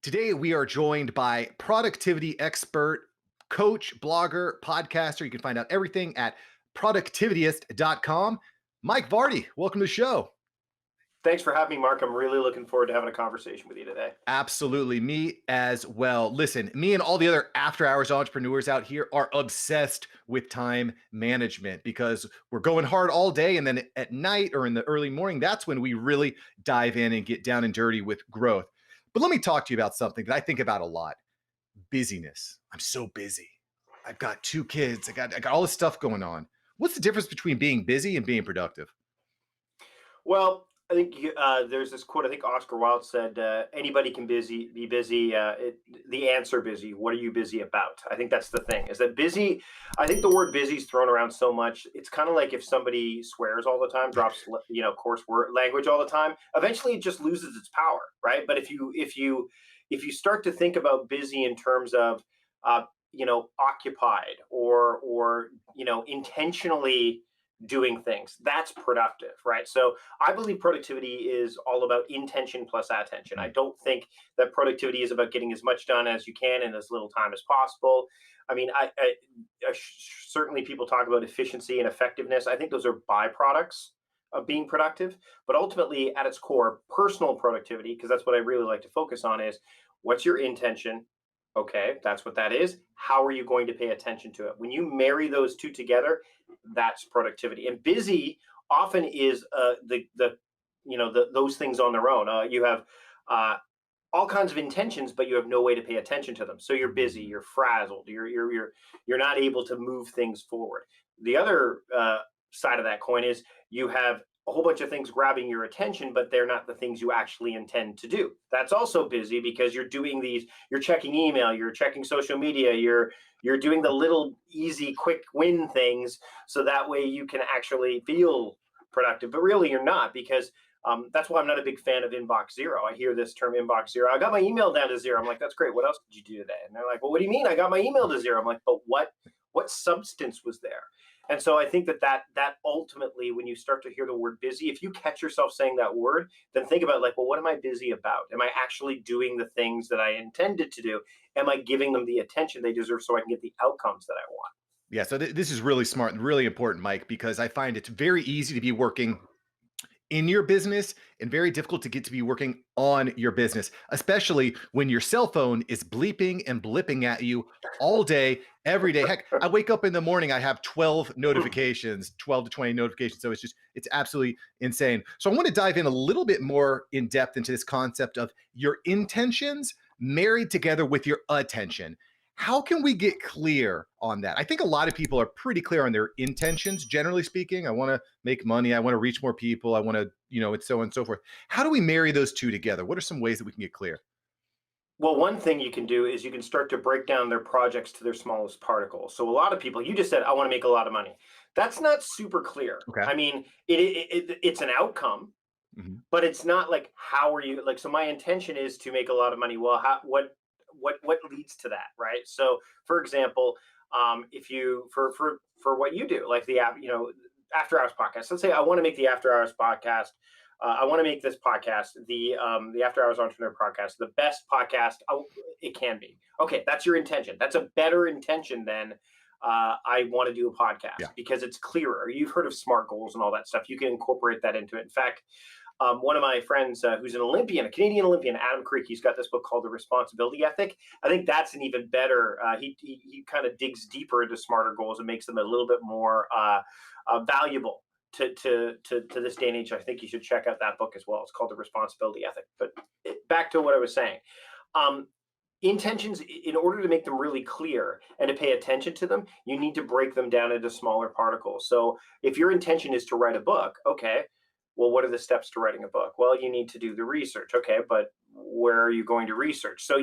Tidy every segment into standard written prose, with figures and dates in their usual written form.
Today, we are joined by productivity expert, coach, blogger, podcaster. You can find out everything at productivityist.com. Mike Vardy, welcome to the show. Thanks for having me, Mark. I'm really looking forward to having a conversation with you today. Absolutely. Me as well. Listen, me and all the other after hours entrepreneurs out here are obsessed with time management because we're going hard all day. And then at night or in the early morning, that's when we really dive in and get down and dirty with growth. But let me talk to you about something that I think about a lot: busyness. I'm so busy. I've got two kids. I got all this stuff going on. What's the difference between being busy and being productive? Well, I think there's this quote. I think Oscar Wilde said, "Anybody can be busy. The answer busy. What are you busy about?" I think that's the thing. Is that busy? I think the word busy is thrown around so much. It's kind of like if somebody swears all the time, drops coarse word language all the time. Eventually, it just loses its power, right? But if you start to think about busy in terms of occupied or intentionally doing things, that's productive, right? So I believe productivity is all about intention plus attention. I Mm. don't think that productivity is about getting as much done as you can in as little time as possible. I mean, certainly people talk about efficiency and effectiveness. I think those are byproducts of being productive, but ultimately at its core, personal productivity, because that's what I really like to focus on, is what's your intention. Okay, that's what that is. How are you going to pay attention to it? When you marry those two together, that's productivity. And busy often is those things on their own. You have all kinds of intentions, but you have no way to pay attention to them. So you're busy, you're frazzled, you're not able to move things forward. The other side of that coin is you have a whole bunch of things grabbing your attention, but they're not the things you actually intend to do. That's also busy because you're doing these, you're checking email, you're checking social media, you're doing the little easy quick win things so that way you can actually feel productive, but really you're not, because that's why I'm not a big fan of inbox zero. I hear this term inbox zero. I got my email down to zero. I'm like, that's great. What else did you do today? And they're like, well, what do you mean? I got my email to zero. I'm like, but what substance was there? And so I think that ultimately, when you start to hear the word busy, if you catch yourself saying that word, then think about, like, well, what am I busy about? Am I actually doing the things that I intended to do? Am I giving them the attention they deserve so I can get the outcomes that I want? Yeah, so this is really smart and really important, Mike, because I find it's very easy to be working in your business and very difficult to get to be working on your business, especially when your cell phone is bleeping and blipping at you all day, every day. Heck, I wake up in the morning, I have 12 notifications, 12 to 20 notifications. So it's absolutely insane. So I want to dive in a little bit more in depth into this concept of your intentions married together with your attention. How can we get clear on that? I think a lot of people are pretty clear on their intentions, generally speaking. I want to make money. I want to reach more people. I want to, it's so on and so forth. How do we marry those two together? What are some ways that we can get clear? Well, one thing you can do is you can start to break down their projects to their smallest particles. So a lot of people, you just said, I want to make a lot of money. That's not super clear. Okay. I mean, it's an outcome, Mhm. but it's not like, how are you, like, so my intention is to make a lot of money. Well, what leads to that, right? So for example, if you for what you do, like the app, after hours podcast, let's say I want to make the after hours podcast, I want to make this podcast, the After Hours Entrepreneur podcast, the best podcast it can be. Okay, that's your intention. That's a better intention than I want to do a podcast, Yeah. because it's clearer. You've heard of SMART goals and all that stuff. You can incorporate that into it. In fact, one of my friends, who's an Olympian, a Canadian Olympian, Adam Creek, he's got this book called The Responsibility Ethic. I think that's an even better. He kind of digs deeper into smarter goals and makes them a little bit more valuable to this day and age. I think you should check out that book as well. It's called The Responsibility Ethic. But back to what I was saying. Um, Intentions, in order to make them really clear and to pay attention to them, you need to break them down into smaller particles. So if your intention is to write a book, okay, well, what are the steps to writing a book? Well, you need to do the research. Okay, but where are you going to research? So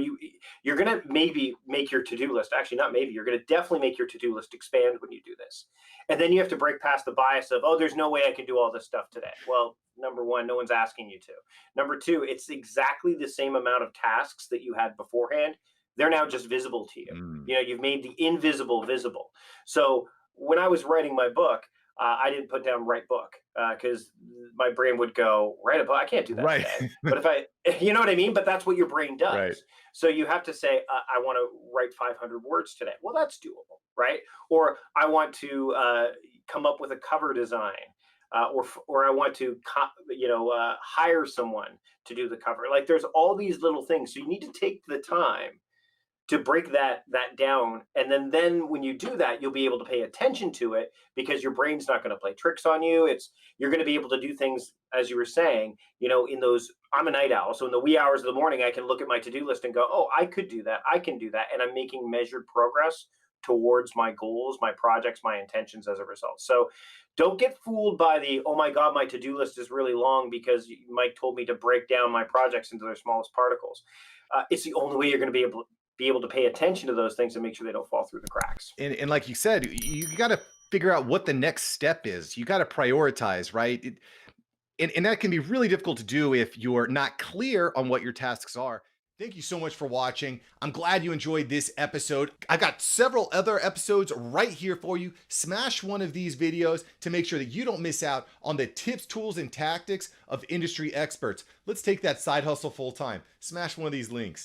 you're going to maybe make your to-do list. Actually, not maybe. You're going to definitely make your to-do list expand when you do this. And then you have to break past the bias of, oh, there's no way I can do all this stuff today. Well, number one, no one's asking you to. Number two, it's exactly the same amount of tasks that you had beforehand. They're now just visible to you. Mm. You've made the invisible visible. So when I was writing my book, I didn't put down write book. because my brain would go, write a book. I can't do that Right. today. But if I, you know what I mean? But that's what your brain Right. does. So you have to say, I want to write 500 words today. Well, that's doable, right? Or I want to come up with a cover design. Or I want to hire someone to do the cover. Like there's all these little things, so you need to take the time to break that down, and then when you do that, you'll be able to pay attention to it because your brain's not going to play tricks on you. It's You're going to be able to do things, as you were saying, in those. I'm a night owl, so in the wee hours of the morning I can look at my to-do list and go, oh, I could do that, I can do that, and I'm making measured progress towards my goals, my projects, my intentions as a result. So don't get fooled by the, oh my god, my to-do list is really long because Mike told me to break down my projects into their smallest particles. It's the only way you're going to be able to pay attention to those things and make sure they don't fall through the cracks. And like you said, you got to figure out what the next step is. You got to prioritize, right? And that can be really difficult to do if you're not clear on what your tasks are. Thank you so much for watching. I'm glad you enjoyed this episode. I got several other episodes right here for you. Smash one of these videos to make sure that you don't miss out on the tips, tools, and tactics of industry experts. Let's take that side hustle full time. Smash one of these links.